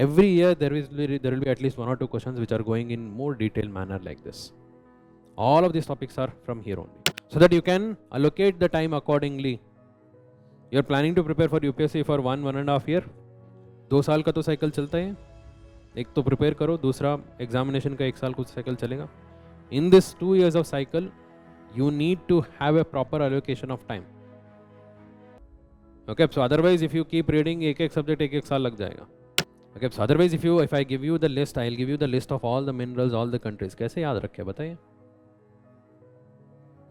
Every year there will be at least 1 or 2 questions which are going in more detailed manner like this. All of these topics are from here only, so that you can allocate the time accordingly. You are planning to prepare for UPSC for 1.5 year. 2 साल का तो cycle चलता है, एक तो prepare करो, दूसरा examination का 1 साल कुछ साइकिल चलेगा. In this 2 years of cycle, you need to have a proper allocation of time. Okay, so otherwise if you keep reading एक subject 1 साल लग जाएगा. Okay, so otherwise if I give you the list, I'll give you the list of all the minerals, all the countries. कैसे याद रखे बताइए?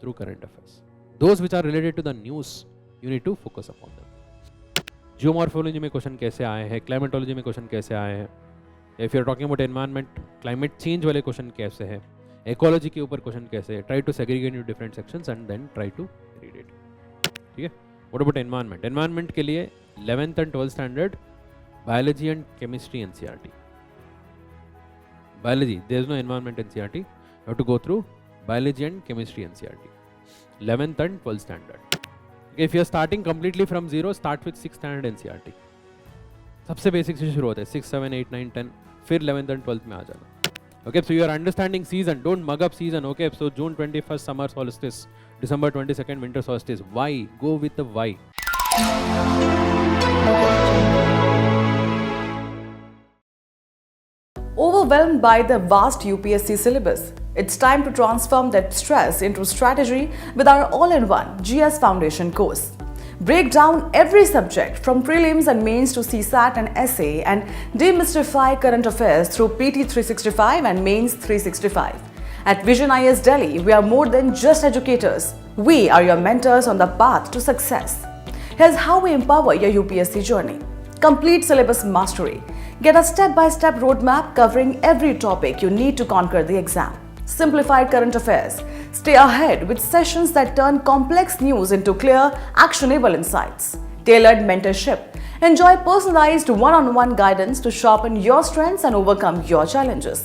Through current affairs. Those which are related to the news, you need to focus upon them. Geomorphology में question कैसे आए हैं, climatology में question कैसे आए हैं, if you are talking about environment, climate change वाले क्वेश्चन कैसे हैं, इकोलॉजी के ऊपर क्वेश्चन कैसे है. Try to segregate in different sections and then try to read it. ठीक है. What about environment? एनवायरनमेंट के लिए 11th and 12th standard biology and chemistry NCERT. Biology, there is no environment NCERT. You have to go through biology and chemistry NCERT, 11th and 12th standard. Okay, if you are starting completely from zero, start with 6th standard NCERT. सबसे basic से शुरू होता है, 6, 7, 8, 9, 10, फिर 11th and 12th में आ जाना. Okay, so you are understanding season. Don't mug up season. Okay, so June 21st summer solstice, December 22nd winter solstice. Why? Go with the why. Overwhelmed by the vast UPSC syllabus, it's time to transform that stress into strategy with our all-in-one GS Foundation course. Break down every subject from prelims and mains to CSAT and essay and demystify current affairs through PT 365 and Mains 365. At Vision IS Delhi, we are more than just educators. We are your mentors on the path to success. Here's how we empower your UPSC journey. Complete syllabus mastery. Get a step-by-step roadmap covering every topic you need to conquer the exam. Simplified current affairs. Stay ahead with sessions that turn complex news into clear, actionable insights. Tailored mentorship. Enjoy personalized one-on-one guidance to sharpen your strengths and overcome your challenges.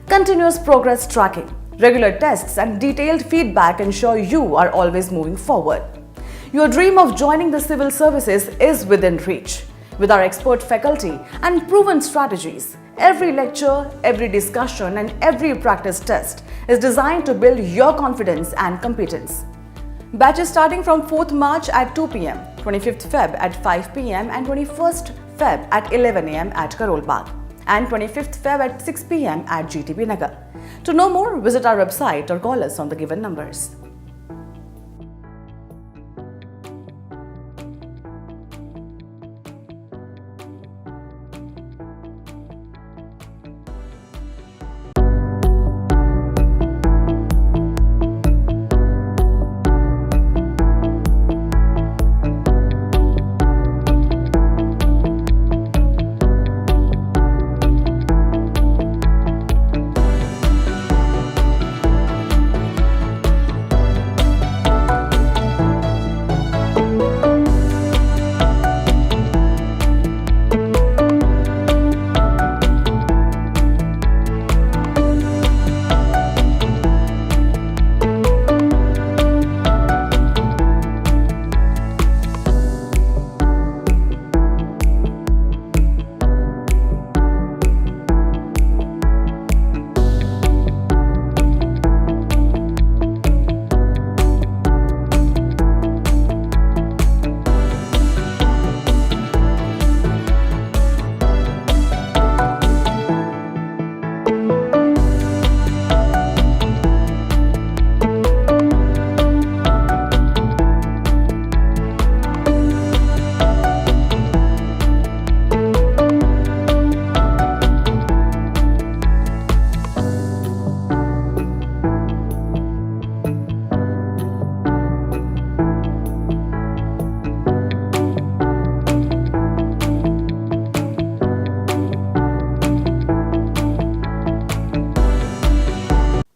Continuous progress tracking. Regular tests and detailed feedback ensure you are always moving forward. Your dream of joining the civil services is within reach. With our expert faculty and proven strategies, every lecture, every discussion and every practice test is designed to build your confidence and competence. Batches starting from 4th March at 2 p.m, 25th Feb at 5 p.m and 21st Feb at 11 a.m. at Karol Bagh and 25th Feb at 6 p.m. at GTB Nagar. To know more, visit our website or call us on the given numbers.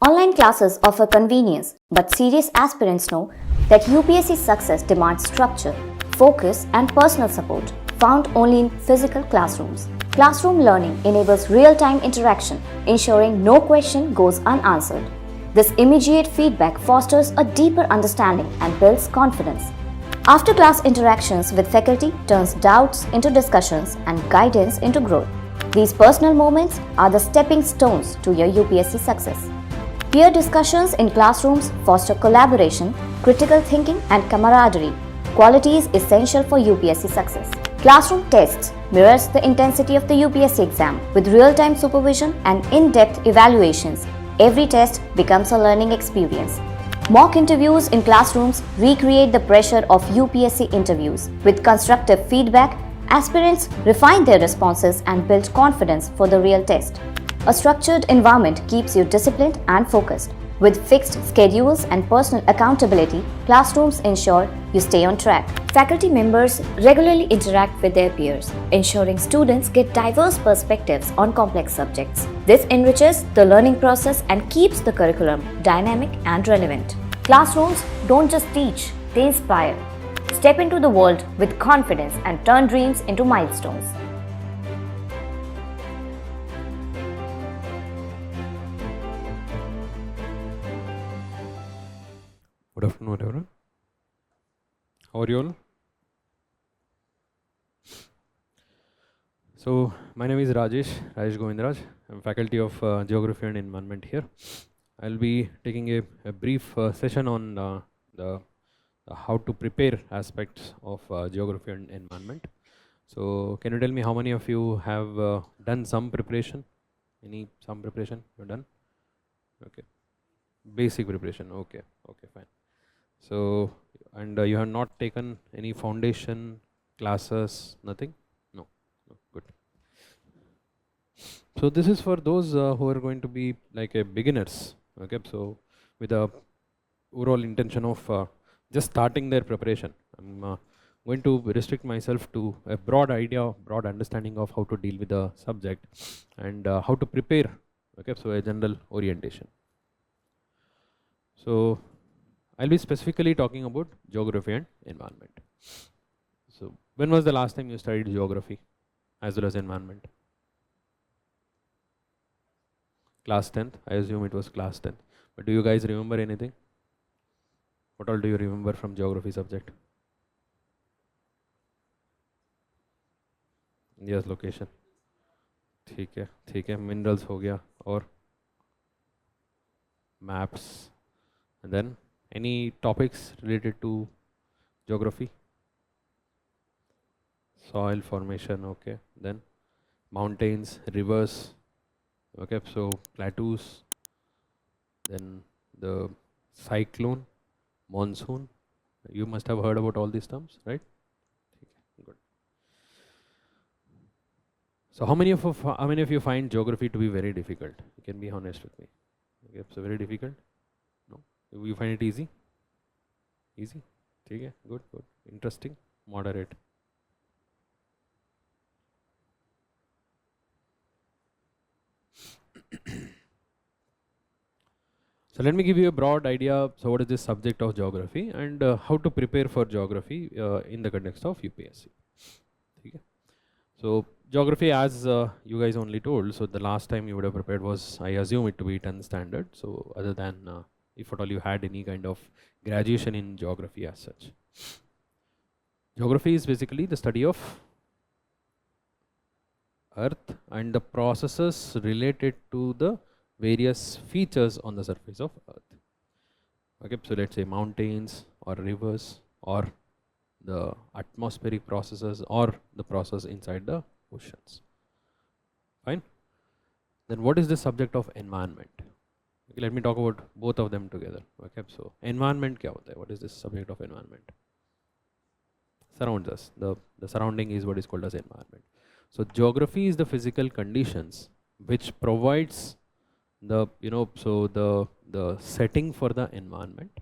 Online classes offer convenience, but serious aspirants know that UPSC success demands structure, focus, and personal support, found only in physical classrooms. Classroom learning enables real-time interaction, ensuring no question goes unanswered. This immediate feedback fosters a deeper understanding and builds confidence. After-class interactions with faculty turns doubts into discussions and guidance into growth. These personal moments are the stepping stones to your UPSC success. Peer discussions in classrooms foster collaboration, critical thinking, and camaraderie, qualities essential for UPSC success. Classroom tests mirrors the intensity of the UPSC exam with real-time supervision and in-depth evaluations. Every test becomes a learning experience. Mock interviews in classrooms recreate the pressure of UPSC interviews. With constructive feedback, aspirants refine their responses and build confidence for the real test. A structured environment keeps you disciplined and focused. With fixed schedules and personal accountability, classrooms ensure you stay on track. Faculty members regularly interact with their peers, ensuring students get diverse perspectives on complex subjects. This enriches the learning process and keeps the curriculum dynamic and relevant. Classrooms don't just teach, they inspire. Step into the world with confidence and turn dreams into milestones. Good afternoon, everyone. How are you all? So, my name is Rajesh Govindraj. I'm faculty of Geography and Environment here. I'll be taking a brief session on the how to prepare aspects of Geography and Environment. So, can you tell me how many of you have done some preparation? Some preparation you've done? Okay. Basic preparation. Okay. Okay, fine. So, and you have not taken any foundation classes, nothing? No, good. So this is for those who are going to be like a beginners, okay? So with the overall intention of just starting their preparation, I'm going to restrict myself to a broad idea, broad understanding of how to deal with the subject and how to prepare, okay? So a general orientation. So I'll be specifically talking about geography and environment. So when was the last time you studied geography as well as environment? Class 10th, I assume it was class 10th. But do you guys remember anything? What all do you remember from geography subject? India's location. ठीक है, minerals हो गया और maps, and then any topics related to geography? Soil formation, okay. Then mountains, rivers, okay. So plateaus, then the cyclone, monsoon. You must have heard about all these terms, right? Good. So how many of you find geography to be very difficult? You can be honest with me. Okay, so very difficult? No? You find it easy? Easy? Okay, good. Interesting? Moderate? So let me give you a broad idea. So what is this subject of geography and how to prepare for geography in the context of UPSC. Okay. So geography, as you guys only told, so the last time you would have prepared was, I assume it to be 10th standard. So other than if at all you had any kind of graduation in geography as such. Geography is basically the study of Earth and the processes related to the various features on the surface of Earth. Okay, so let's say mountains or rivers or the atmospheric processes or the process inside the oceans. Fine. Then what is the subject of environment? Okay, let me talk about both of them together. Okay, so environment kya hota hai? What is this subject of environment? Surrounds us. The surrounding is what is called as environment. So geography is the physical conditions which provides the the setting for the environment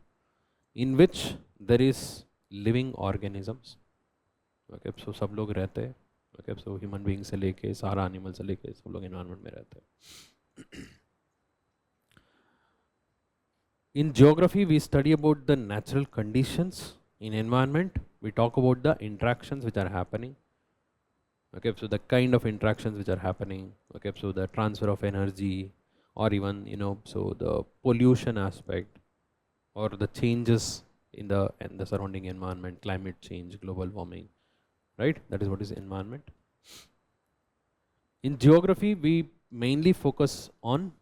in which there is living organisms. Okay, so सब लोग रहते हैं. Okay, so human beings से लेके सारा animal से लेके सब लोग environment में रहते हैं. In geography, we study about the natural conditions. In environment, we talk about the interactions which are happening. Okay, so the kind of interactions which are happening. Okay, so the transfer of energy, or even so the pollution aspect, or the changes in the surrounding environment, climate change, global warming, right? That is what is environment. In geography, we mainly focus on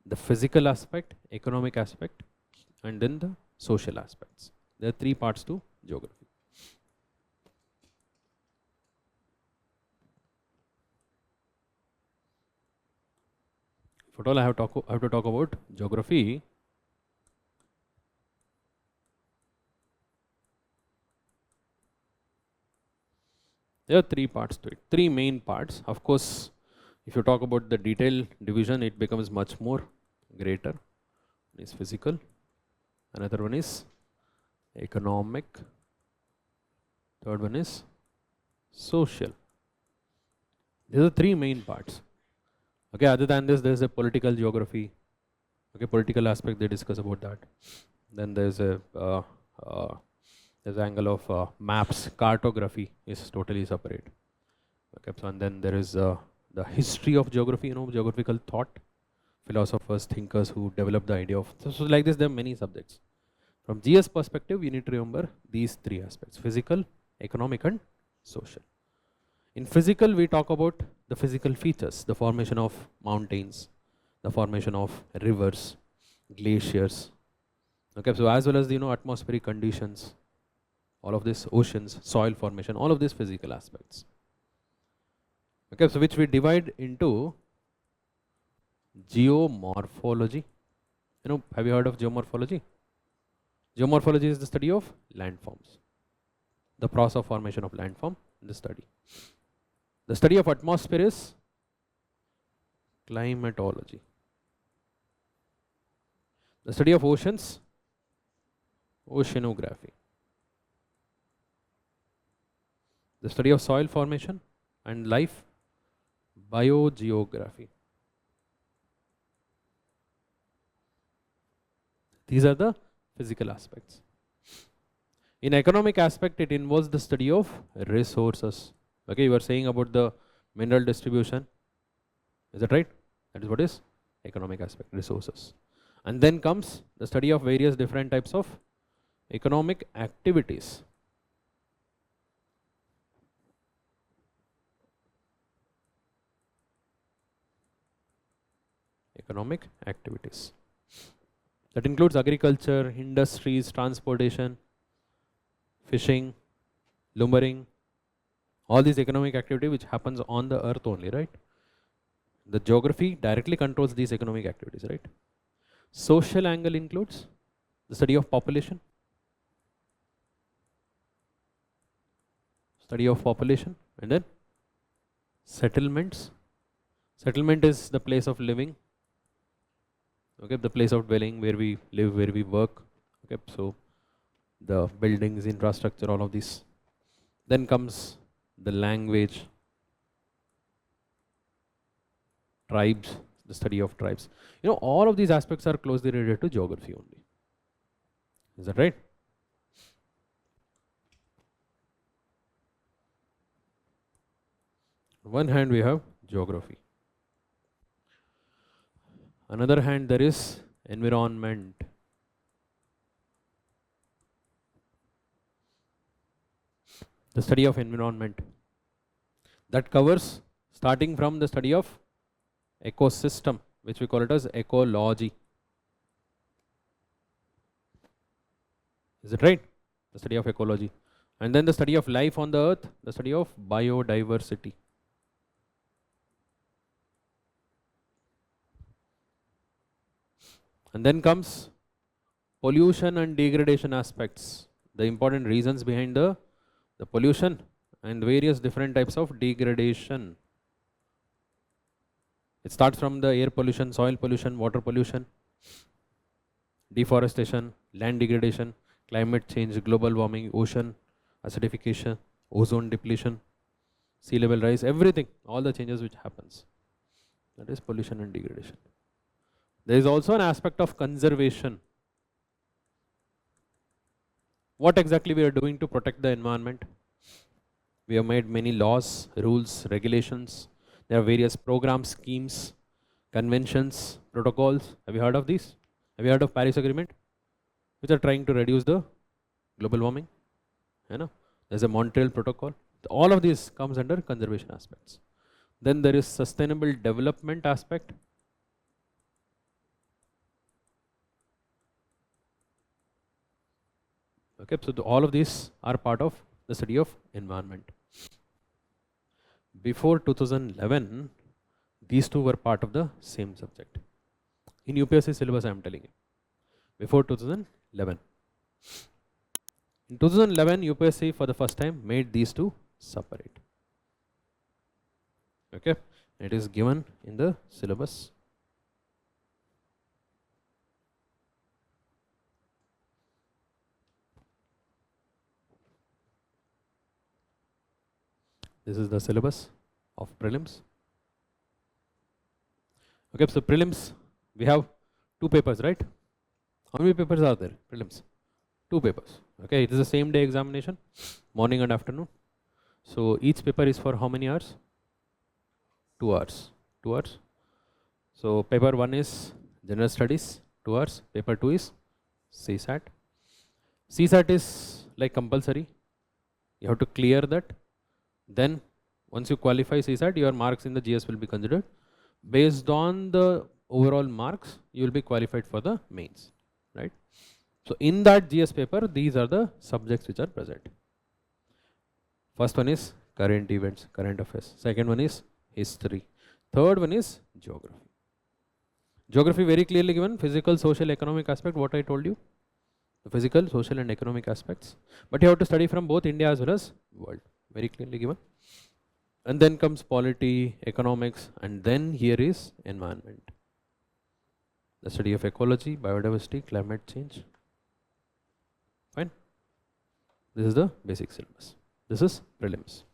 the physical aspect, economic aspect, and then the social aspects. There are three parts to geography. If at all I have to talk about geography, there are three parts to it, three main parts. Of course, if you talk about the detailed division, it becomes much more greater. One is physical, another one is economic, third one is social. These are three main parts. Okay, other than this, there is a political geography. Okay, political aspect, they discuss about that. Then there's a there's angle of maps, cartography is totally separate. Okay, so and then there is the history of geography, geographical thought, philosophers, thinkers who develop the idea of, so like this there are many subjects. From GS perspective, you need to remember these three aspects: physical, economic and social. In physical, we talk about the physical features, the formation of mountains, the formation of rivers, glaciers. Okay, so as well as atmospheric conditions, all of this, oceans, soil formation, all of these physical aspects. Okay, so which we divide into geomorphology. Have you heard of geomorphology? Geomorphology is the study of landforms, the process of formation of landform, the study. The study of atmosphere is climatology. The study of oceans, oceanography. The study of soil formation and life, biogeography. These are the physical aspects. In economic aspect, it involves the study of resources. Okay, you were saying about the mineral distribution. Is that right? That is what is economic aspect, resources. And then comes the study of various different types of economic activities. Economic activities. That includes agriculture, industries, transportation, fishing, lumbering, all these economic activity which happens on the earth only, right? The geography directly controls these economic activities, right? Social angle includes the study of population, and then settlements. Settlement is the place of living. Okay, the place of dwelling, where we live, where we work. Okay, so the buildings, infrastructure, all of this. Then comes the language, tribes, the study of tribes. All of these aspects are closely related to geography only. Is that right? On one hand, we have geography. Another hand, there is environment. The study of environment. That covers starting from the study of ecosystem, which we call it as ecology. Is it right? The study of ecology. And then the study of life on the earth, the study of biodiversity. And then comes pollution and degradation aspects, the important reasons behind the pollution and various different types of degradation. It starts from the air pollution, soil pollution, water pollution, deforestation, land degradation, climate change, global warming, ocean acidification, ozone depletion, sea level rise, everything, all the changes which happens. That is pollution and degradation. There is also an aspect of conservation. What exactly we are doing to protect the environment? We have made many laws, rules, regulations. There are various programs, schemes, conventions, protocols. Have you heard of these? Have you heard of Paris Agreement? Which are trying to reduce the global warming. There's a Montreal Protocol. All of this comes under conservation aspects. Then there is sustainable development aspect. Okay, so all of these are part of the study of environment. Before 2011, these two were part of the same subject. In UPSC syllabus, I am telling you. Before 2011. In 2011, UPSC for the first time made these two separate. Okay, it is given in the syllabus. This is the syllabus of prelims. Okay, so prelims, we have two papers, right? How many papers are there? Prelims. Two papers. Okay, it is the same day examination, morning and afternoon. So each paper is for how many hours? 2 hours. 2 hours. So paper 1 is general studies, 2 hours. Paper 2 is CSAT. CSAT is like compulsory. You have to clear that. Then once you qualify CSAT, your marks in the GS will be considered. Based on the overall marks, you will be qualified for the mains, right? So in that GS paper, these are the subjects which are present. First one is current events, current affairs. Second one is history. Third one is geography. Geography very clearly given, physical, social, economic aspect, what I told you. The physical, social and economic aspects. But you have to study from both India as well as world. Very clearly given. And then comes polity, economics, and then here is environment. The study of ecology, biodiversity, climate change. Fine. This is the basic syllabus. This is prelims.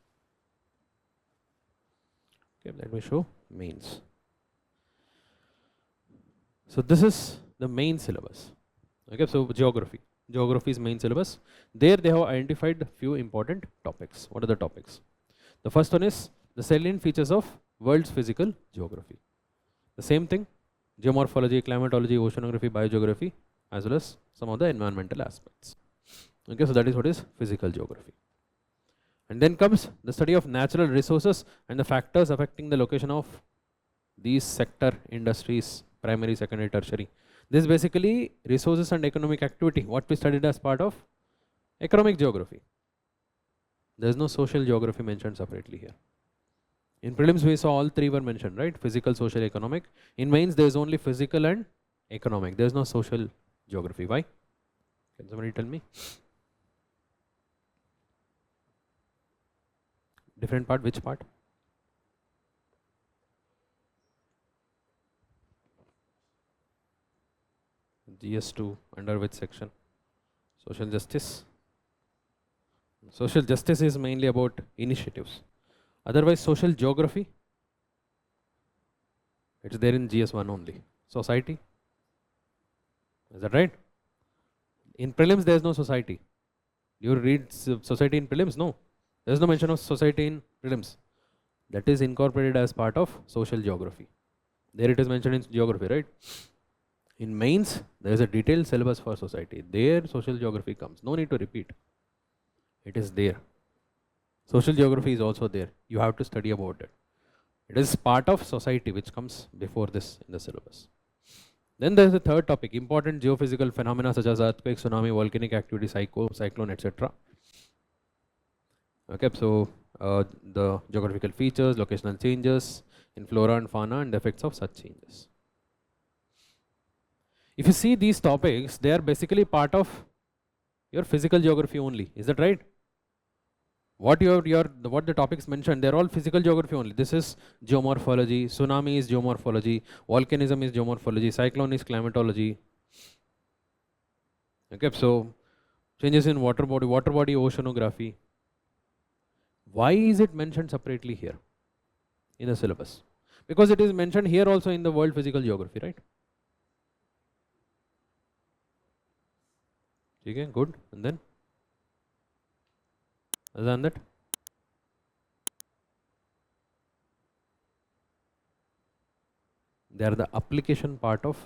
Okay, let me show mains. So this is the main syllabus. Okay, so geography. Geography is main syllabus. There they have identified a few important topics. What are the topics? The first one is the salient features of world's physical geography. The same thing, geomorphology, climatology, oceanography, biogeography, as well as some of the environmental aspects. Okay, so that is what is physical geography. And then comes the study of natural resources and the factors affecting the location of these sector industries, primary, secondary, tertiary. This is basically resources and economic activity, what we studied as part of economic geography. There is no social geography mentioned separately here. In prelims, we saw all three were mentioned, right? Physical, social, economic. In mains, there is only physical and economic. There is no social geography. Why? Can somebody tell me? Different part, which part? GS2, under which section? Social justice. Social justice is mainly about initiatives. Otherwise, social geography, it's there in GS1 only. Society, is that right? In prelims, there is no society. You read society in prelims? No. There is no mention of society in prelims. That is incorporated as part of social geography. There it is mentioned in geography, right? In mains, there is a detailed syllabus for society. There, social geography comes. No need to repeat. It is there. Social geography is also there. You have to study about it. It is part of society which comes before this in the syllabus. Then there is the third topic, important geophysical phenomena such as earthquake, tsunami, volcanic activity, cyclone, etc. Okay, so the geographical features, locational changes in flora and fauna and the effects of such changes. If you see these topics, they are basically part of your physical geography only. Is that right? What the topics mentioned, they are all physical geography only. This is geomorphology, tsunami is geomorphology, volcanism is geomorphology, cyclone is climatology. Okay, so changes in water body oceanography. Why is it mentioned separately here in the syllabus? Because it is mentioned here also in the world physical geography, right? Okay, good. And then other than that, they are the application part of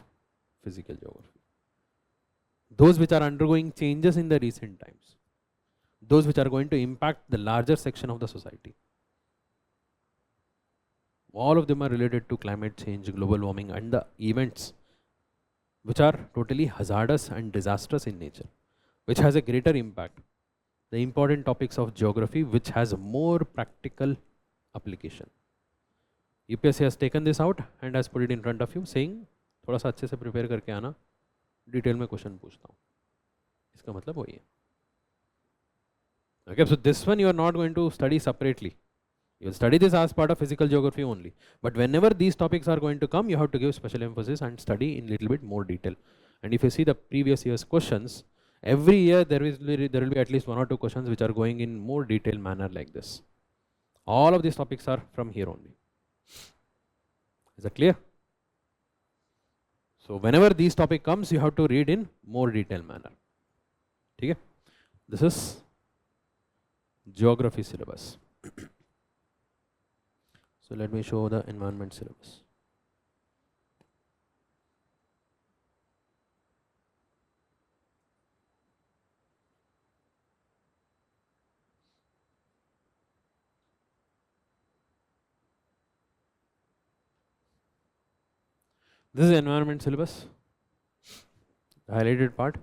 physical geography. Those which are undergoing changes in the recent times. Those which are going to impact the larger section of the society. All of them are related to climate change, global warming, and the events which are totally hazardous and disastrous in nature, which has a greater impact. The important topics of geography, which has more practical application. UPSC has taken this out and has put it in front of you, saying थोड़ा सा अच्छे से prepare करके आना, detail में question पूछता हूँ. इसका मतलब वही है. Okay, so this one you are not going to study separately. You will study this as part of physical geography only. But whenever these topics are going to come, you have to give special emphasis and study in little bit more detail. And if you see the previous year's questions, every year there will be at least 1 or 2 questions which are going in more detailed manner like this. All of these topics are from here only. Is that clear? So whenever these topic comes, you have to read in more detailed manner. Okay? This is geography syllabus. So let me show the environment syllabus. This is environment syllabus, the highlighted part.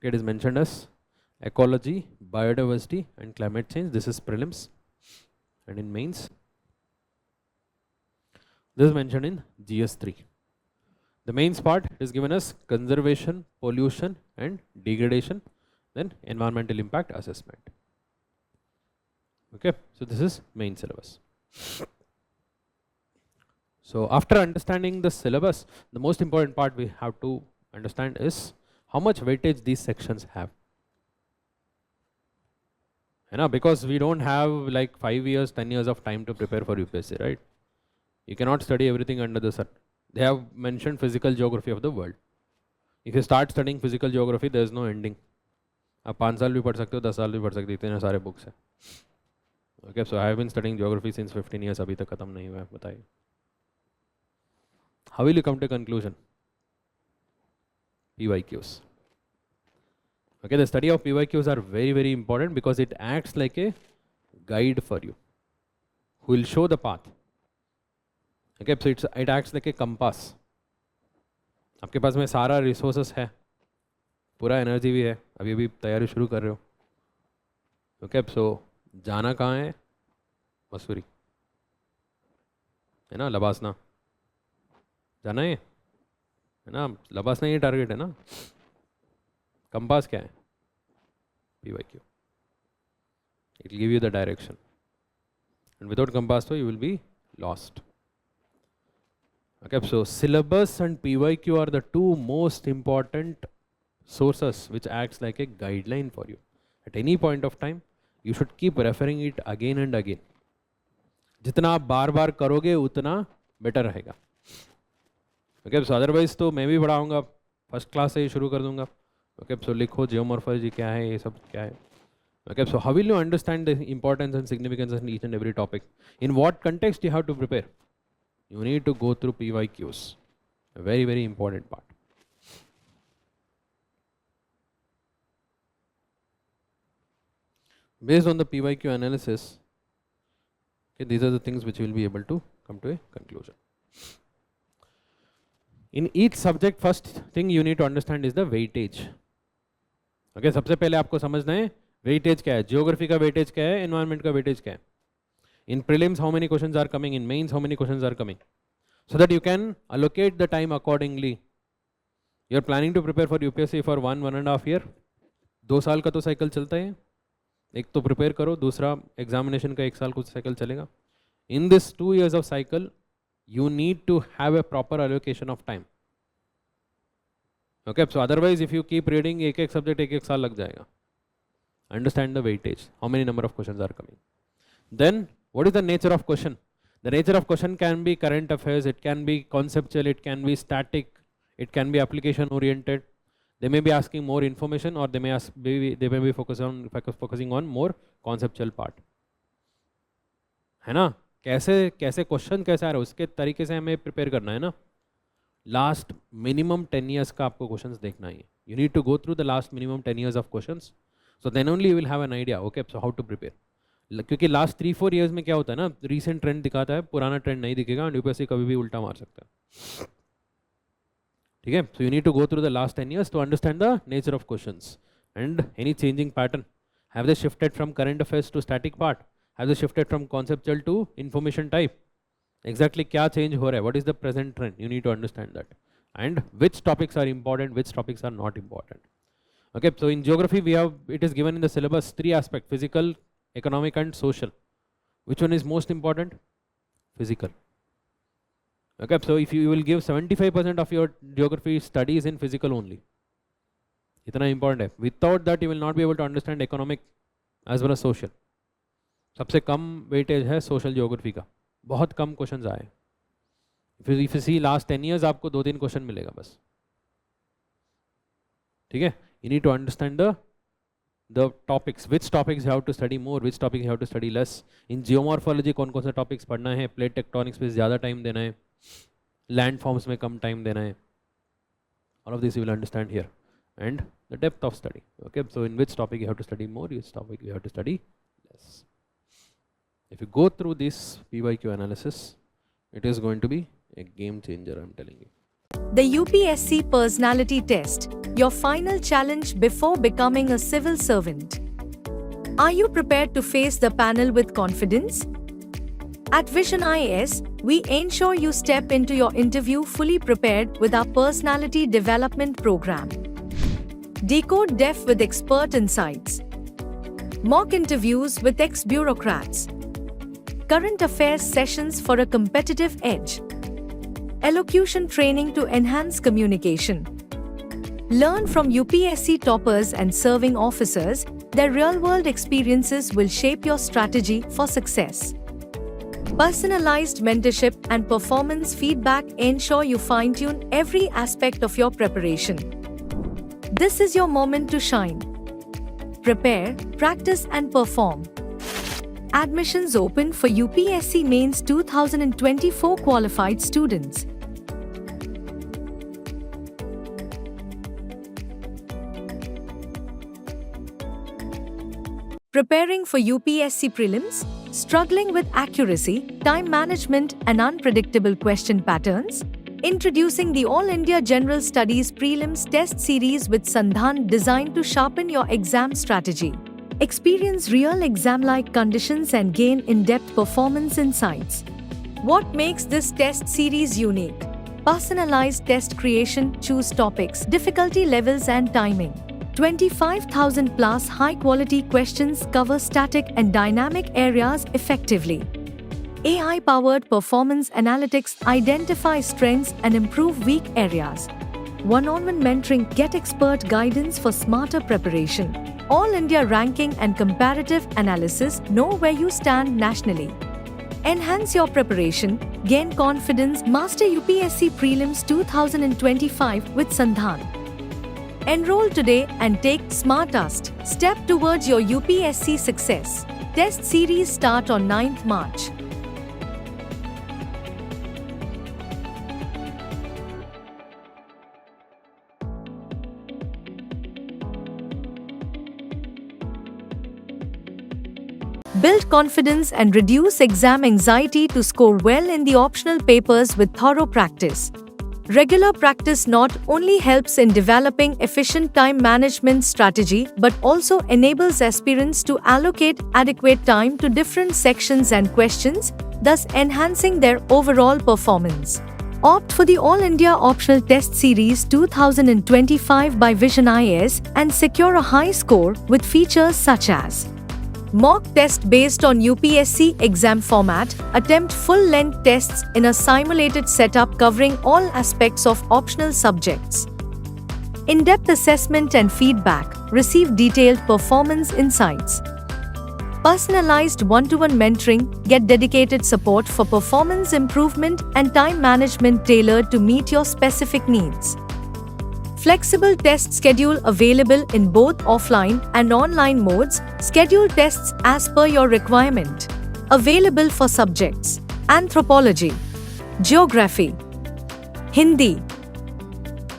It is mentioned as ecology, biodiversity and climate change. This is prelims, and in mains this is mentioned in GS3. The mains part is given as conservation, pollution and degradation, then environmental impact assessment. Okay, so this is main syllabus. So after understanding the syllabus, the most important part we have to understand is how much weightage these sections have. Because we don't have like 5 years, 10 years of time to prepare for UPSC, right? You cannot study everything under the sun. They have mentioned physical geography of the world. If you start studying physical geography, there is no ending. आप 5 साल भी पढ़ सकते हो, 10 साल भी पढ़ सकते हो, इतने सारे books हैं. Okay, so I have been studying geography since 15 years, अभी तक खत्म नहीं हुआ है, बताइए. How will you come to a conclusion? PYQs. Okay, the study of PYQs are very, very important because it acts like a guide for you, who will show the path. Okay, so it acts like a compass. आपके पास में सारा resources है, पूरा energy भी है, अभी अभी तैयारी शुरू कर रहे हो. Okay, so जाना कहाँ है? मसूरी, है ना? लबासना जाना है ना? लबासना ये टारगेट है ना? कंपास क्या है? PYQ. It will give you the direction, and without compass so you will be lost. Okay, so syllabus and PYQ are the two most important sources which acts like a guideline for you. At any point of time, you should keep referring it again and again. जितना आप बार बार करोगे उतना better रहेगा. Okay, so otherwise तो मैं भी पढ़ाऊँगा, first class से ही शुरू कर दूँगा. Okay, so लिखो जियोमॉर्फोलॉजी क्या है, ये सब क्या है. Okay, so how will you understand the importance and significance of each and every topic? In what context you have to prepare? You need to go through PYQs, a very, very important part. Based on the PYQ analysis, okay, these are the things which you will be able to come to a conclusion. In each subject, first thing you need to understand is the weightage. Okay, सबसे पहले आपको समझना है weightage क्या है, geography का weightage क्या है, environment का weightage क्या है. In prelims, how many questions are coming? In mains, how many questions are coming? So that you can allocate the time accordingly. You are planning to prepare for UPSC for 1.5 year. 2 साल का तो cycle चलता है. एक तो prepare करो, दूसरा examination का 1 साल कुछ साइकिल चलेगा. In this 2 years of cycle, you need to have a proper allocation of time. Okay, so otherwise if you keep reading एक subject 1 साल लग जाएगा. Understand the weightage, how many number of questions are coming. Then what is the nature of question? The nature of question can be current affairs, it can be conceptual, it can be static, it can be application oriented. They may be asking more information, or they may be focusing on more conceptual part. है ना? कैसे question कैसे आ रहा है उसके तरीके से हमें प्रिपेयर करना है ना. लास्ट मिनिमम 10 years का आपको क्वेश्चंस देखना है. You need to go through the last minimum 10 years of questions. So then only you will have an idea, okay, so how to prepare. क्योंकि लास्ट 3-4 ईयर्स में क्या होता है ना, रीसेंट ट्रेंड दिखाता है, पुराना ट्रेंड नहीं दिखेगा, और यूपीएससी कभी भी उल्टा मार सकता है. ठीक है, so you need to go through the last 10 years to understand the nature of questions and any changing pattern. Have they shifted from current affairs to static part? Have they shifted from conceptual to information type? Exactly क्या change हो रहा है, what is the present trend? You need to understand that, and which topics are important, which topics are not important. Okay, so in geography we have, it is given in the syllabus, 3 aspects: physical, economic and social. Which one is most important? Physical. Okay, so if you will give 75% of your geography studies in physical only, itna important hai. Without that you will not be able to understand economic as well as social. सबसे कम weightage है social geography का, बहुत कम questions आए. If you see last 10 years आपको 2-3 question मिलेगा बस. ठीक है, you need to understand the topics, which topics you have to study more, which topics you have to study less. In geomorphology कौन कौन से टॉपिक्स पढ़ना है, प्लेट टेक्टोनिक्स पे ज़्यादा टाइम देना है, लैंड फॉर्म्स में कम टाइम देना है. All of this you will understand here, and the depth of study. Okay, so in which topic you have to study more, which topic you have to study less. If you go through this PYQ analysis, it is going to be a game changer, I'm telling you. The UPSC Personality Test, your final challenge before becoming a civil servant. Are you prepared to face the panel with confidence? At Vision IAS, we ensure you step into your interview fully prepared with our personality development program. Decode Def with expert insights. Mock interviews with ex-bureaucrats. Current affairs sessions for a competitive edge. Elocution training to enhance communication. Learn from UPSC toppers and serving officers. Their real-world experiences will shape your strategy for success. Personalized mentorship and performance feedback ensure you fine-tune every aspect of your preparation. This is your moment to shine. Prepare, practice and perform. Admissions open for UPSC Mains 2024 qualified students. Preparing for UPSC prelims? Struggling with accuracy, time management and unpredictable question patterns? Introducing the All India General Studies Prelims Test Series with Sandhan, designed to sharpen your exam strategy. Experience real exam-like conditions and gain in-depth performance insights. What makes this test series unique? Personalized test creation, choose topics, difficulty levels and timing. 25,000 plus high-quality questions cover static and dynamic areas effectively. AI-powered performance analytics identify strengths and improve weak areas. One-on-one mentoring, get expert guidance for smarter preparation. All India ranking and comparative analysis, know where you stand nationally. Enhance your preparation, gain confidence, master UPSC Prelims 2025 with Sandhan. Enroll today and take Smartest step towards your UPSC success. Test series start on 9th March. Build confidence and reduce exam anxiety to score well in the optional papers with thorough practice. Regular practice not only helps in developing efficient time management strategy but also enables aspirants to allocate adequate time to different sections and questions, thus enhancing their overall performance. Opt for the All India Optional Test Series 2025 by Vision IAS and secure a high score with features such as mock test based on UPSC exam format, attempt full-length tests in a simulated setup covering all aspects of optional subjects. In-depth assessment and feedback, receive detailed performance insights. Personalized one-to-one mentoring, get dedicated support for performance improvement and time management tailored to meet your specific needs. Flexible test schedule available in both offline and online modes. Schedule tests as per your requirement. Available for subjects: anthropology, geography, Hindi,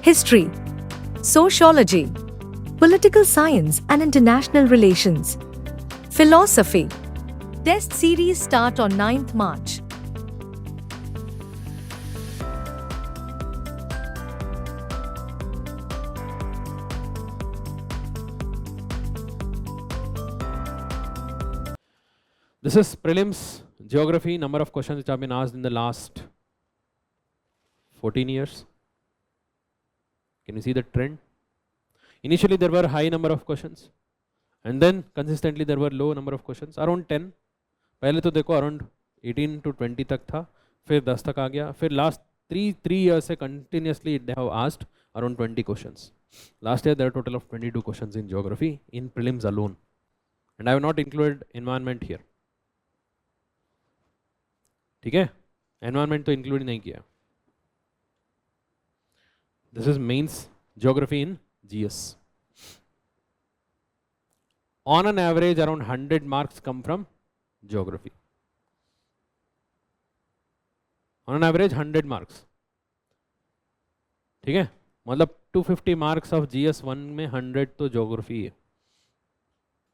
history, sociology, political science and international relations, philosophy, Test series start on 9th March. This is prelims geography, number of questions which have been asked in the last 14 years. Can you see the trend? Initially there were high number of questions and then consistently there were low number of questions, around 10. पहले तो देखो around 18 to 20 तक था, फिर 10 तक आ गया, फिर last 3 years से continuously they have asked around 20 questions. Last year there are a total of 22 questions in geography in prelims alone, and I have not included environment here. ठीक है, environment तो include नहीं किया. This is mains geography in GS. On an average, around 100 marks come from geography. On an average, 100 marks. ठीक है, मतलब 250 marks of GS1 में 100 तो geography है.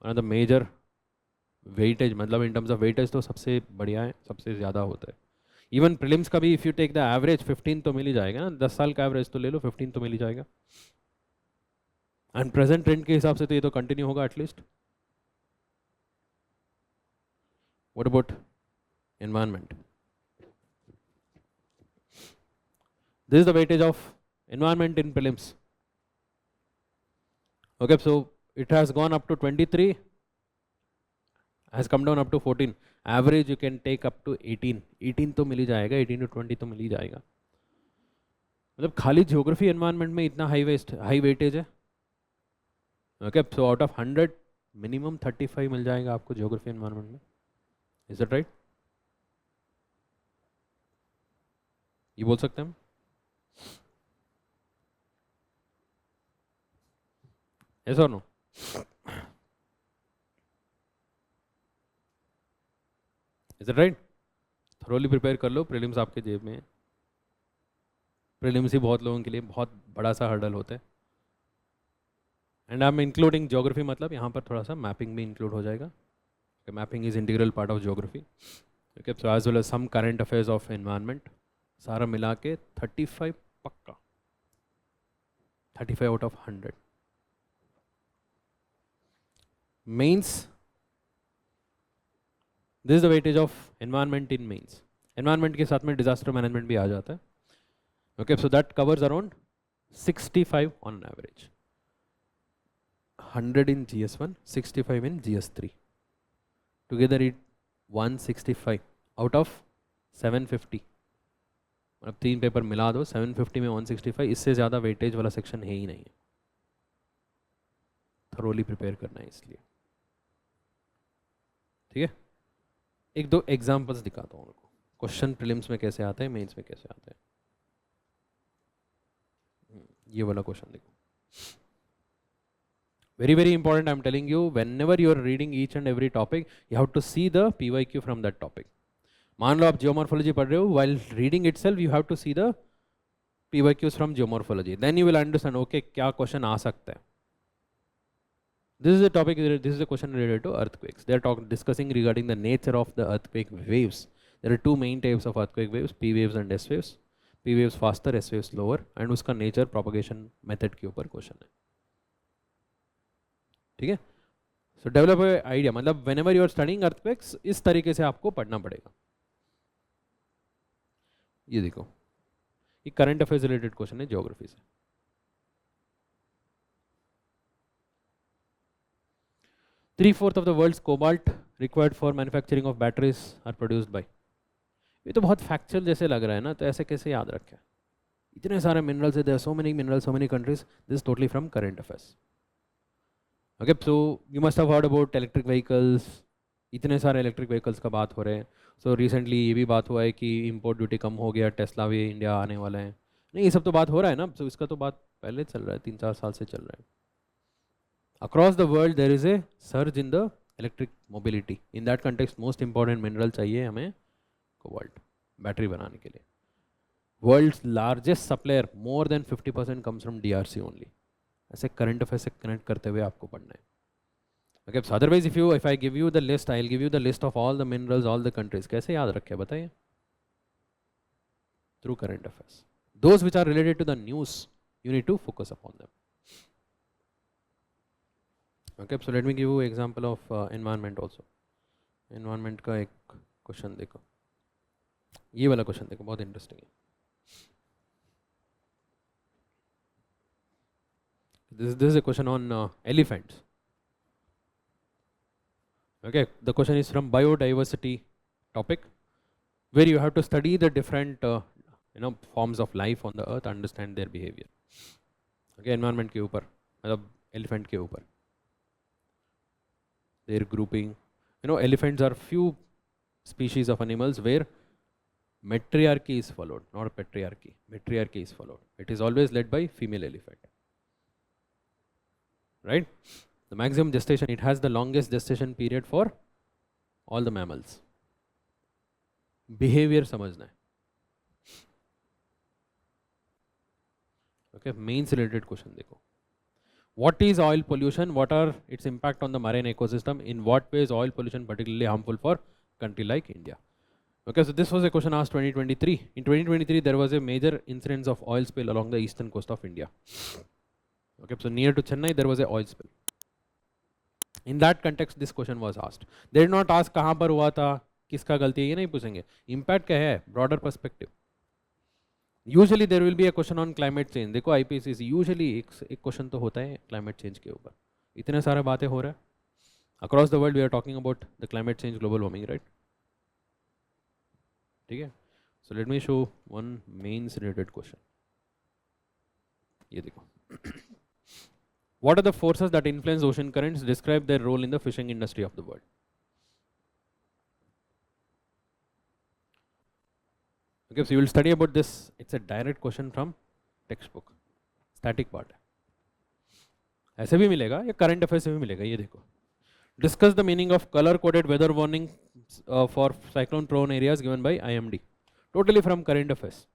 One of the major weightage, मतलब in terms of weightage तो सबसे बढ़िया है, सबसे ज़्यादा होता है. इवन प्रीलिम्स का भी if you take the average 15 तो मिल ही जाएगा ना, 10 साल का एवरेज तो ले लो, 15 तो मिल ही जाएगा. एंड प्रेजेंट ट्रेंड के हिसाब से तो ये तो कंटिन्यू होगा at least. What about environment? This is the weightage of environment in prelims. Okay, so it has gone up to 23, has come down up to 14. Average you can take up to 18. 18 तो मिल ही जाएगा, 18 to 20 तो मिल ही जाएगा. मतलब खाली geography environment में इतना high weightage है. Okay, so out of 100 minimum 35 मिल जाएगा आपको ज्योग्राफी एनवायरनमेंट में. Is that right? ये बोल सकते हैं हम? Yes or no? Is it right? Thoroughly prepare कर लो, प्रीलिम्स आपके जेब में है. प्रीलिम्स ही बहुत लोगों के लिए बहुत बड़ा सा हर्डल होता है. And I am including geography, मतलब यहाँ पर थोड़ा सा मैपिंग भी इंक्लूड हो जाएगा. Mapping is integral part of geography. Okay, so as well as some current affairs of environment, सारा मिला के 35 पक्का, 35 out of 100. Mains, this is the weightage of environment in mains. Environment के साथ में डिजास्टर मैनेजमेंट भी आ जाता है. Okay, so that covers around 65 on average. 100 in GS1, 65 in GS3. Together it 165 out of 750. मतलब 3 पेपर मिला दो, 750 में 165, इससे ज़्यादा वेटेज वाला सेक्शन है ही नहीं है. थोरोली प्रिपेयर करना है इसलिए. ठीक है, एक दो एग्जाम्पल्स दिखाता हूँ उनको. क्वेश्चन प्रीलिम्स में कैसे आते हैं, मेंस में कैसे आते हैं. ये वाला क्वेश्चन देखो. very important. I'm telling you, whenever you are reading each and every topic, you have to see the PYQ from that topic. मान लो आप geomorphology पढ़ रहे हो, while reading itself you have to see the PYQs from geomorphology. Then you will understand, okay, क्या question आ सकता है. This is a topic, this is a question related to earthquakes. They are discussing regarding the nature of the earthquake waves. There are two main types of earthquake waves, P waves and S waves. P waves faster, S waves slower, and उसका nature propagation method के ऊपर question है. ठीक है, so develop idea, मतलब whenever you are studying earthquakes, इस तरीके से आपको पढ़ना पड़ेगा. ये देखो, ये करंट अफेयर्स रिलेटेड क्वेश्चन है ज्योग्राफी से. 3/4 of the world's cobalt required for manufacturing of batteries are produced by. ये तो बहुत फैक्चुअल जैसे लग रहा है ना, तो ऐसे कैसे याद रखें? इतने सारे मिनरल्स है, there are so many minerals, so many countries. This totally from current affairs. Okay, so you must have heard about electric vehicles. इतने सारे इलेक्ट्रिक व्हीकल्स का बात हो रहे हैं. सो रिसेंटली ये भी बात हुआ है कि इंपोर्ट ड्यूटी कम हो गया, टेस्ला भी इंडिया आने वाला है. नहीं, ये सब तो बात हो रहा है ना. सो इसका तो बात पहले चल रहा है, 3-4 साल से चल रहा है. Across the world there is a surge in the electric mobility. In that context most important mineral चाहिए हमें कोबाल्ट, बैटरी बनाने के लिए. World's largest supplier, more than 50% comes from DRC only. ऐसे करंट अफेयर से कनेक्ट करते हुए आपको पढ़ना है. Okay, so otherwise if I give you the list, I'll give you the list of all the minerals, all the countries. कैसे याद रखे बताइए? Through current affairs. Those which are related to the news, you need to focus upon them. Okay, so let me give you example of environment also. Environment का एक question देखो, ये वाला question देखो, बहुत इंटरेस्टिंग है. This is a question on elephants. Okay, the question is from biodiversity topic, where you have to study the different forms of life on the earth, understand their behavior. Okay, environment के ऊपर, मतलब elephant के ऊपर, their grouping. Elephants are few species of animals where matriarchy is followed, not patriarchy. Matriarchy is followed. It is always led by female elephant. Right? The maximum gestation, it has the longest gestation period for all the mammals. Behavior समझना है. Okay, mains related question देखो. What is oil pollution? What are its impact on the marine ecosystem? In what way is oil pollution particularly harmful for country like India? Okay, so this was a question asked 2023. In 2023, there was a major incidence of oil spill along the eastern coast of India. Okay, so near to Chennai, there was a oil spill. In that context, this question was asked. They did not ask कहाँ पर हुआ था, किसका गलती है, ये नहीं पूछेंगे. Impact क्या है? Broader perspective. Usually there will be a question on climate change. देखो IPCC usually एक question तो होता है climate change के ऊपर. इतने सारे बातें हो रहा है. Across the world we are talking about the climate change, global warming, right? ठीक है? So let me show one mains related question. ये देखो. What are the forces that influence ocean currents? Describe their role in the fishing industry of the world. Okay, so you will study about this. It's a direct question from textbook. Static part. ऐसे भी मिलेगा या current affairs से भी मिलेगा, ये देखो. Discuss the meaning of color-coded weather warning for cyclone-prone areas given by IMD. Totally from current affairs.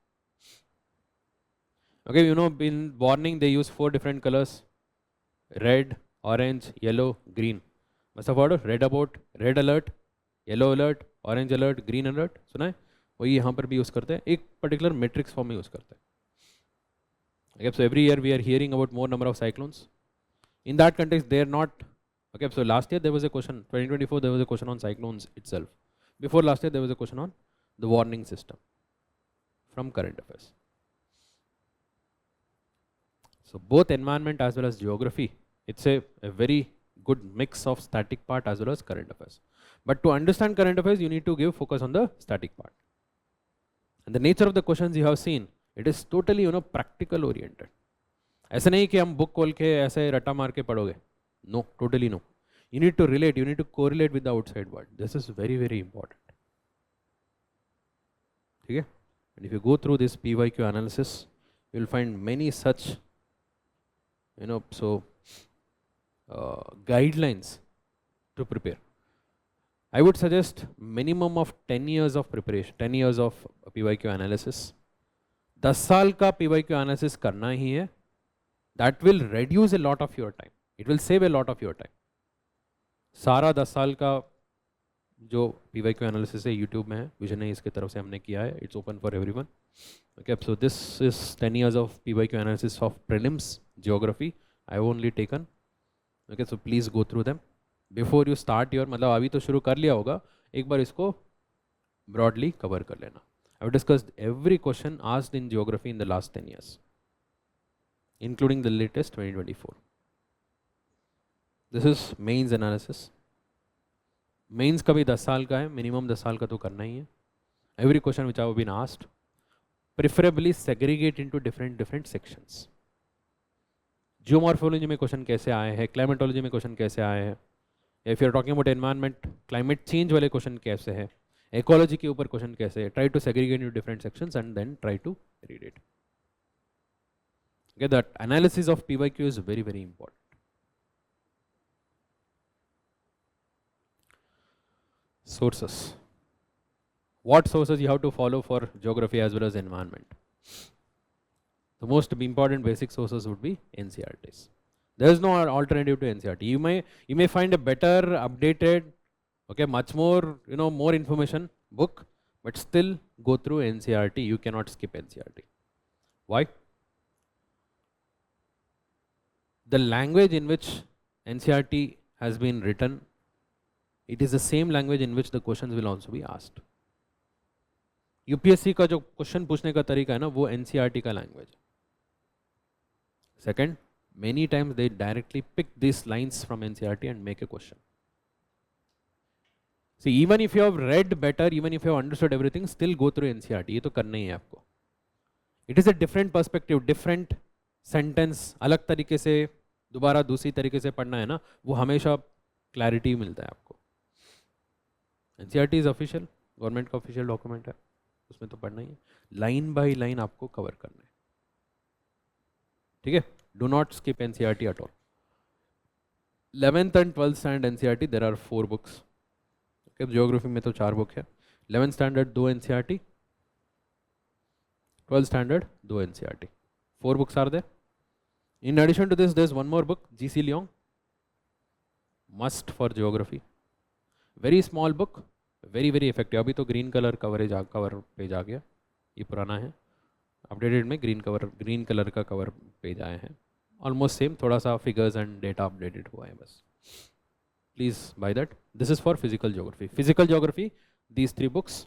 Okay, in warning they use 4 different colors: red, orange, yellow, green. Must have heard of red alert, yellow alert, orange alert, green alert. सुना है? वही यहाँ पर भी use करते हैं, एक particular matrix form में यूज़ करते हैं. Okay, so every year we are hearing about more number of cyclones. In that context, they are not. Okay, so last year there was a question, 2024 there was a question on cyclones itself. Before last year there was a question on the warning system from current affairs. So both environment as well as geography, it's a very good mix of static part as well as current affairs. But to understand current affairs, you need to give focus on the static part. And the nature of the questions you have seen, it is totally practical oriented. ऐसा नहीं कि हम book खोल के ऐसे रट्टा मार के पढ़ोगे. No, totally no. You need to relate, you need to correlate with the outside world. This is very, very important. Okay? And if you go through this PYQ analysis, you will find many such, guidelines to prepare. I would suggest minimum of 10 years of preparation, 10 years of PYQ analysis. 10 साल का PYQ analysis करना ही है. That will reduce a lot of your time. It will save a lot of your time. सारा 10 साल का जो PYQ analysis है YouTube में है, विजन है इसके तरफ से हमने किया है. It's open for everyone. Okay, so this is 10 years of PYQ analysis of prelims geography. I have only taken. Okay, so please go through them. Before you start your, मतलब अभी तो शुरू कर लिया होगा, एक बार इसको broadly cover कर लेना. I have discussed every question asked in geography in the last 10 years, including the latest 2024. This is mains analysis. Mains का भी 10 साल का है, minimum 10 साल का तो करना ही है. Every question which I have been asked, preferably segregate into different sections. Geomorphology में क्वेश्चन कैसे आए हैं, climatology में क्वेश्चन कैसे आए हैं, if you are talking about environment, climate change वाले क्वेश्चन कैसे हैं, ecology के ऊपर क्वेश्चन कैसे है. Try to segregate into different sections and then try to read it. Okay, that analysis of PYQ is very, very important. Sources. What sources you have to follow for geography as well as environment? The most important basic sources would be NCERTs. There is no alternative to NCERT. You may find a better, updated, okay, much more, more information book, but still go through NCERT. You cannot skip NCERT. Why? The language in which NCERT has been written, it is the same language in which the questions will also be asked. UPSC का जो question पूछने का तरीका है ना, वो NCERT का language. Second, many times they directly pick these lines from NCERT and make a question. See, even if you have read better, even if you have understood everything, still go through NCERT. ये तो करना ही है आपको. It is a different perspective, different sentence, अलग तरीके से दोबारा दूसरी तरीके से पढ़ना है ना, वो हमेशा क्लैरिटी मिलता है आपको. NCERT is official, गवर्नमेंट का ऑफिशियल डॉक्यूमेंट है, उसमें तो पढ़ना ही है. लाइन बाई लाइन आपको कवर करना है. ठीक है, do not skip NCERT at all. 11th and 12th standard NCERT, there are 4 books. Okay, geography में तो 4 बुक है. 11th standard 2 NCERT, 12th standard 2 NCERT. 4 books are there. In addition to this, there is one more book, GC Leong, must for geography. Very small book, very effective. अभी तो green colour cover page आ गया, ये पुराना है. Updated में green colour का cover page आए हैं. ऑलमोस्ट सेम, थोड़ा सा फिगर्स एंड डेटा अपडेटेड हुआ है बस. Please by that. This is for physical geography. Physical geography, these 3 books.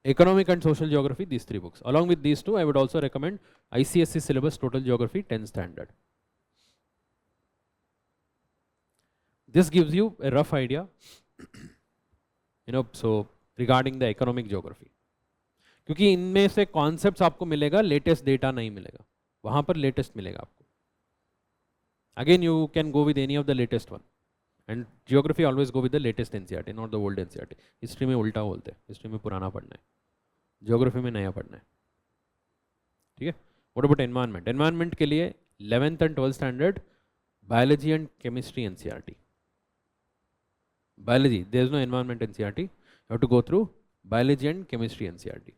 Economic and social geography, these 3 books. Along with these 2, I would also recommend ICSE syllabus total geography 10th standard. This gives you a rough idea, so regarding the economic geography. क्योंकि इनमें से concepts आपको मिलेगा, latest data नहीं मिलेगा. वहाँ पर latest मिलेगा आपको. Again, you can go with any of the latest one. And geography always go with the latest NCERT, not the old NCERT. History में उल्टा बोलते हैं, हिस्ट्री में पुराना पढ़ना है, ज्योग्राफी में नया पढ़ना है. ठीक है. What about environment? Environment के लिए 11th and 12th standard biology and chemistry NCERT. Biology, there is no environment NCERT. You have to go through biology and chemistry NCERT.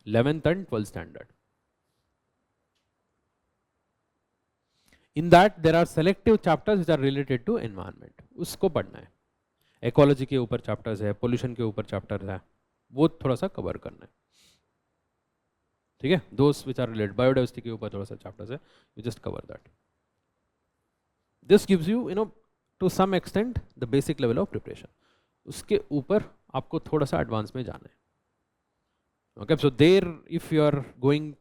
11th and 12th standard. In that there are selective chapters which are related to environment. उसको पढ़ना है. Ecology के ऊपर chapters है, pollution के ऊपर chapters है, वो थोड़ा सा cover करना है. ठीक है. Those which are related, biodiversity के ऊपर थोड़ा सा chapters है, you just cover that. This gives you, to some extent the basic level of preparation. उसके ऊपर आपको थोड़ा सा एडवांस में जाना है. Okay, so there if you are going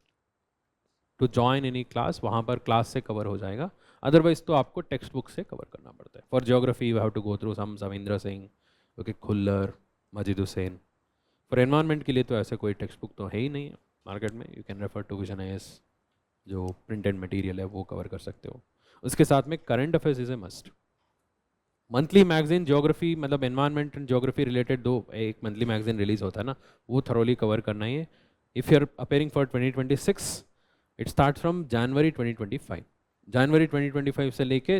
to join any class, वहाँ पर क्लास से कवर हो जाएगा. अदरवाइज तो आपको टेक्स्ट बुक से कवर करना पड़ता है. For geography you have to go through some Savindra Singh, okay, Khullar, Majid Husain. For environment के लिए तो ऐसे कोई टेक्स्ट बुक तो है ही नहीं है मार्केट में. You can refer to vision IAS, जो प्रिंटेड मटेरियल है वो कवर कर सकते हो. उसके साथ में current affairs is a must. Monthly magazine geography, मतलब एनवायरनमेंट एंड ज्योग्राफी रिलेटेड एक मंथली मैगजीन रिलीज होता है ना, वो थरोली कवर करना ही है. If you are appearing for 2026, it start from January 2025. January 2025 से लेके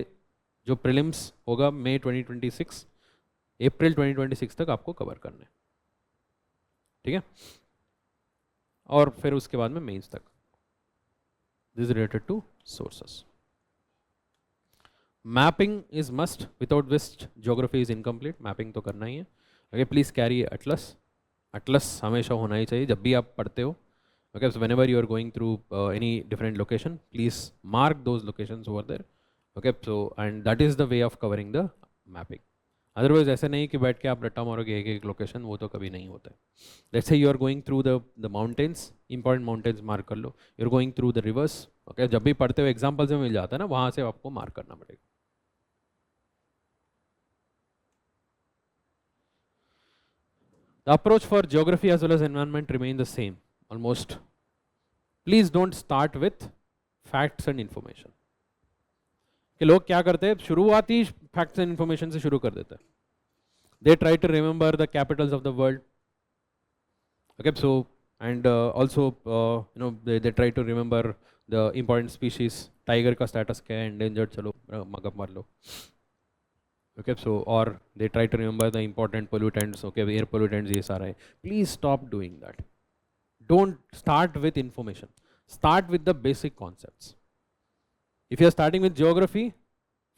जो प्रीलिम्स होगा मई 2026, अप्रैल 2026 तक आपको कवर करना है. ठीक है. और फिर उसके बाद में मेंस तक. This is related to sources. Mapping is must, without which geography is incomplete. Mapping तो करना ही है. Okay, please carry Atlas. Atlas हमेशा होना ही चाहिए जब भी आप पढ़ते हो. Okay, so whenever you are going through any different location, please mark those locations over there. Okay, so and that is the way of covering the mapping. Otherwise ऐसे नहीं कि बैठ के आप रट्टा मारोगे एक लोकेशन, वो तो कभी नहीं होता है. Let's say you are going through the mountains, important mountains mark कर लो. You are going through the rivers. Okay, जब भी पढ़ते हो एग्जाम्पल्स में मिल जाता है ना, वहाँ से आपको मार्क करना पड़ेगा. The approach for geography as well as environment remain the same. Almost. Please don't start with facts and information. कि लोग क्या करते हैं, शुरुआती facts and information से शुरू कर देते हैं. They try to remember the capitals of the world. Okay, so and also they try to remember the important species. Tiger का status क्या है, endangered, चलो मगप मार लो. Okay, so or they try to remember the important pollutants. Okay, air pollutants ये सारा है. Please stop doing that. Don't start with information. Start with the basic concepts. If you are starting with geography,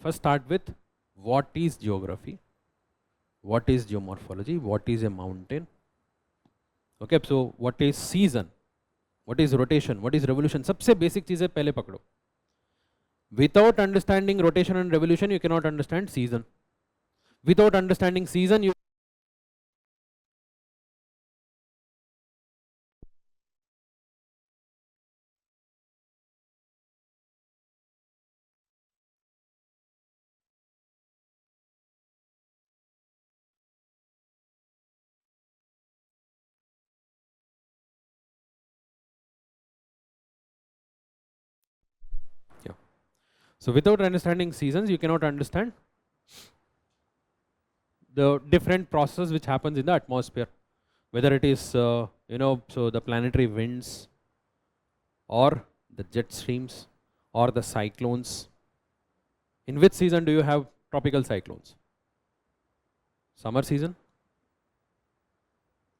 first start with what is geography, what is geomorphology, what is a mountain. Okay, so what is season, what is rotation, what is revolution. सबसे basic चीज़ें पहले पकड़ो. Without understanding rotation and revolution, you cannot understand season. Without understanding season, you So without understanding seasons, you cannot understand the different processes which happens in the atmosphere, whether it is so the planetary winds, or the jet streams, or the cyclones. In which season do you have tropical cyclones? Summer season,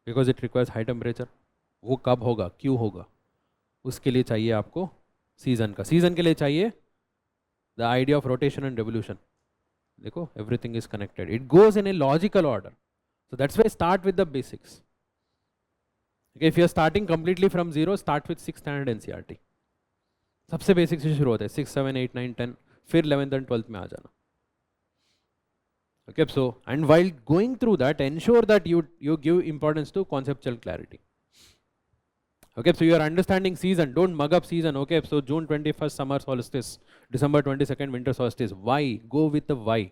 because it requires high temperature. वो कब होगा, क्यों होगा, उसके लिए चाहिए आपको season का. सीजन के लिए चाहिए the idea of rotation and revolution. देखो, everything is connected. It goes in a logical order. So that's why start with the basics. Okay, if you are starting completely from zero, start with 6th standard NCERT. सबसे basic से शुरू होता है, 6, 7, 8, 9, 10, फिर 11th and 12th में आ जाना. Okay, so and while going through that, ensure that you give importance to conceptual clarity. Okay, so you are understanding season, don't mug up season. Okay, so June 21st summer solstice, December 22nd winter solstice. Why? Go with the why.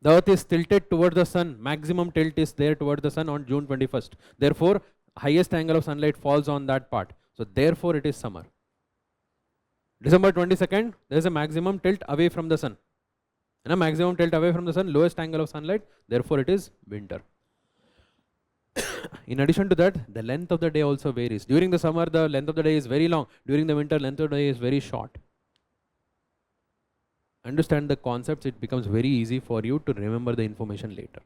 The earth is tilted towards the sun, maximum tilt is there towards the sun on June 21st. Therefore, highest angle of sunlight falls on that part. So therefore it is summer. December 22nd, there is a maximum tilt away from the sun. And a maximum tilt away from the sun, lowest angle of sunlight, therefore it is winter. In addition to that, the length of the day also varies. During the summer, the length of the day is very long. During the winter, length of the day is very short. Understand the concepts, it becomes very easy for you to remember the information later.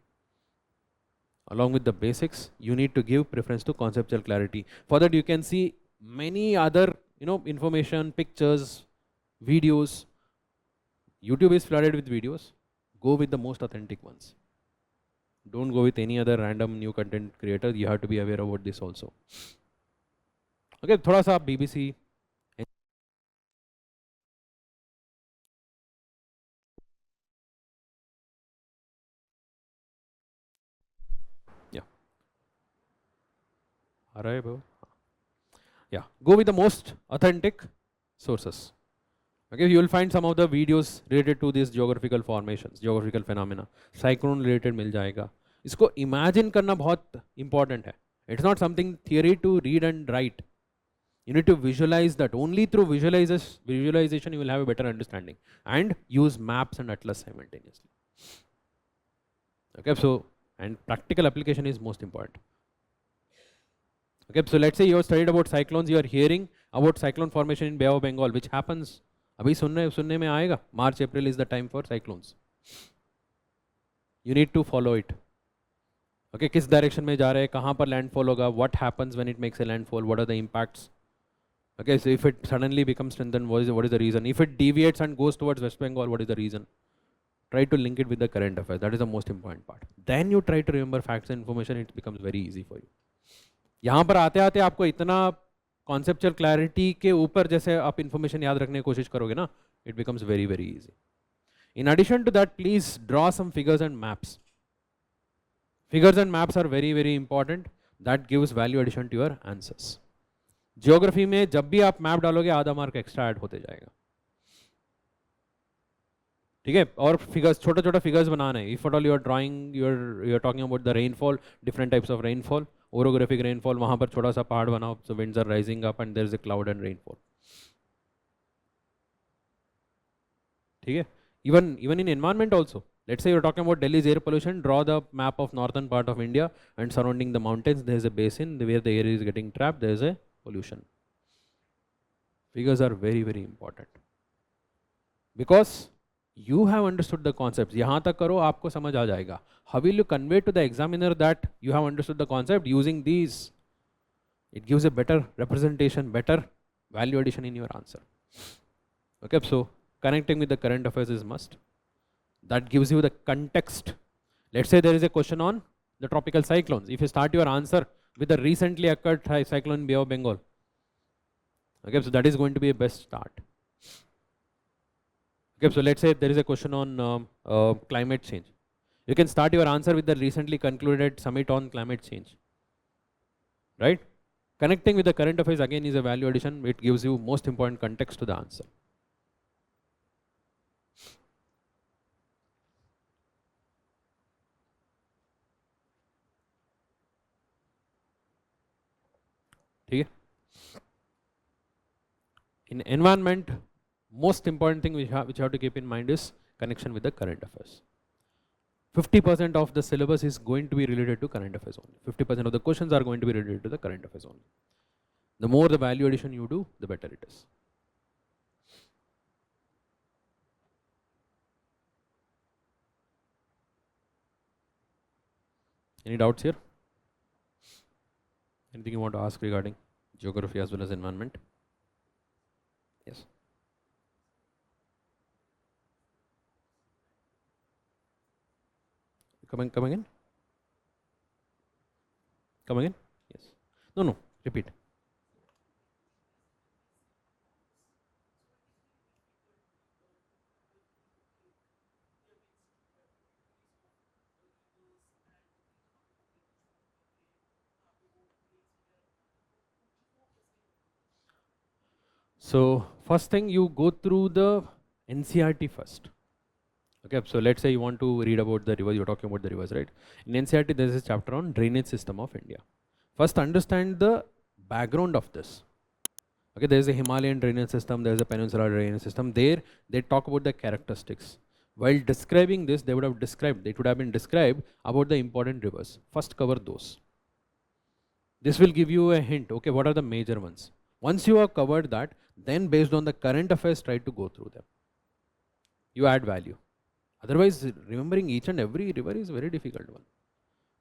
Along with the basics, you need to give preference to conceptual clarity. For that, you can see many other information, pictures, videos. YouTube is flooded with videos. Go with the most authentic ones. Don't go with any other random new content creator. You have to be aware about this also. Okay, थोड़ा सा BBC. Yeah. आ रहा है bro? Yeah. Go with the most authentic sources. Okay, you will find some of the videos related to these geographical formations, geographical phenomena. Cyclone related मिल जाएगा. इसको imagine करना बहुत important है. It's not something theory to read and write. You need to visualize that. Only through visualization you will have a better understanding. And use maps and atlas simultaneously. Okay, so and practical application is most important. Okay, so let's say you have studied about cyclones. You are hearing about cyclone formation in Bay of Bengal, which happens. अभी सुनने में आएगा. March, April is the time for cyclones. You need to follow it. Okay, किस direction में जा रहे हैं, कहाँ पर landfall होगा, what happens when it makes a landfall, what are the impacts. Okay, so if it suddenly becomes strengthened, what is the reason? If it deviates and goes towards West Bengal, what is the reason? Try to link it with the current affairs. That is the most important part. Then you try to remember facts and information. It becomes very easy for you. यहाँ पर आते आते आपको इतना conceptual clarity के ऊपर जैसे आप इन्फॉर्मेशन याद रखने की कोशिश करोगे ना, it becomes very very easy. In addition to that, please draw some figures and maps. Figures and maps are very very important. That gives value addition to your answers. Geography में जब भी आप मैप डालोगे आधा mark extra add होते जाएगा. ठीक है, और फिगर्स, छोटा छोटा फिगर्स बनाना है. If at all you are drawing, you are talking about the rainfall, different types of rainfall, orographic rainfall, वहाँ पर छोटा सा पहाड़ बनाओ, so winds are rising up and there is a cloud and rainfall. ठीक है, even in environment also. Let's say you're talking about Delhi's air pollution, draw the map of northern part of India and surrounding the mountains, there is a basin where the air is getting trapped, there is a pollution. Figures are very very important. Because you have understood the concepts. यहाँ तक करो आपको समझ आ जाएगा. How will you convey to the examiner that you have understood the concept? Using these, it gives a better representation, better value addition in your answer. Okay, so connecting with the current affairs is must. That gives you the context. Let's say there is a question on the tropical cyclones. If you start your answer with the recently occurred cyclone in Bay of Bengal, okay, so that is going to be a best start. Okay, so let's say there is a question on climate change. You can start your answer with the recently concluded summit on climate change, right? Connecting with the current affairs again is a value addition. It gives you most important context to the answer. Okay. In environment, most important thing which you have to keep in mind is connection with the current affairs. 50% of the syllabus is going to be related to current affairs only. 50% of the questions are going to be related to the current affairs only. The more the value addition you do, the better it is. Any doubts here? Anything you want to ask regarding geography as well as environment? Yes. Come again? Come again? Yes. No, repeat. So first thing, you go through the NCERT first. Okay, so let's say you want to read about the river, you're talking about the rivers, right? In NCERT there is a chapter on drainage system of India. First understand the background of this. Okay, there is a Himalayan drainage system, there is a peninsular drainage system. There they talk about the characteristics. While describing this, they would have been described about the important rivers. First cover those. This will give you a hint, okay, what are the major ones? Once you have covered that, then based on the current affairs, try to go through them. You add value. Otherwise, remembering each and every river is a very difficult one.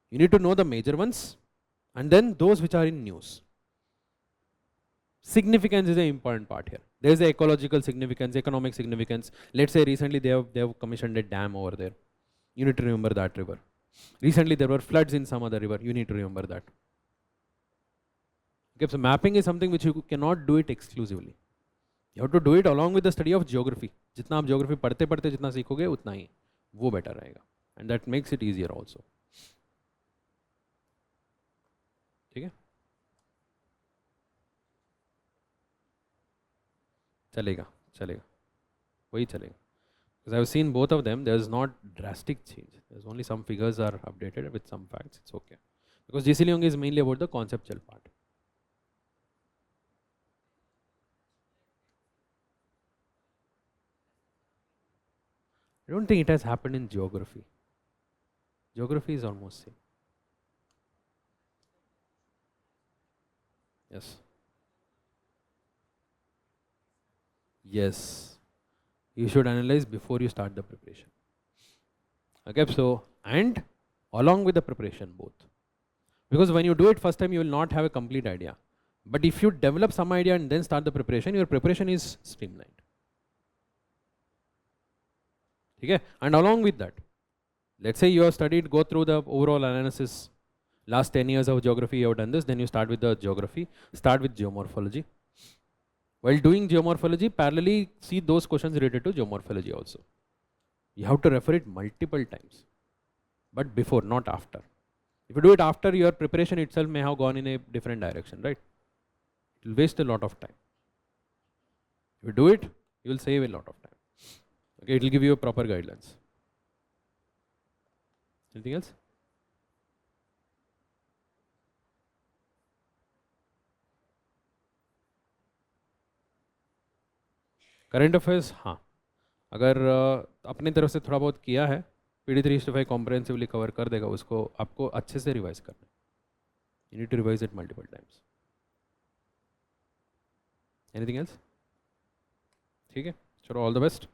You need to know the major ones and then those which are in news. Significance is an important part here. There is the ecological significance, economic significance. Let's say recently they have commissioned a dam over there. You need to remember that river. Recently there were floods in some other river. You need to remember that. Okay, so mapping is something which you cannot do it exclusively. You have to do it along with the study of geography. जितना आप geography पढ़ते पढ़ते जितना सीखोगे उतना ही वो better रहेगा. And that makes it easier also. ठीक है? चलेगा. वही चलेगा. Because I have seen both of them, there is not drastic change. There's only some figures are updated with some facts. It's okay. Because GC Leong is mainly about the conceptual part. I don't think it has happened in geography. Geography is almost same. Yes. You should analyze before you start the preparation. Okay, so and along with the preparation both. Because when you do it first time, you will not have a complete idea. But if you develop some idea and then start the preparation, your preparation is streamlined. Okay? And along with that, let's say you have studied, go through the overall analysis. Last 10 years of geography, you have done this. Then you start with the geography, start with geomorphology. While doing geomorphology, parallelly see those questions related to geomorphology also. You have to refer it multiple times, but before, not after. If you do it after, your preparation itself may have gone in a different direction, right? It will waste a lot of time. If you do it, you will save a lot of time. Okay, it will give you a proper guidelines. Anything else? Current affairs, हाँ, अगर अपनी तरफ से थोड़ा बहुत किया है, PD3/5 comprehensively cover कर देगा, उसको आपको अच्छे से रिवाइज करना है. You need to revise it multiple times. Anything else? ठीक है, चलो, ऑल द बेस्ट.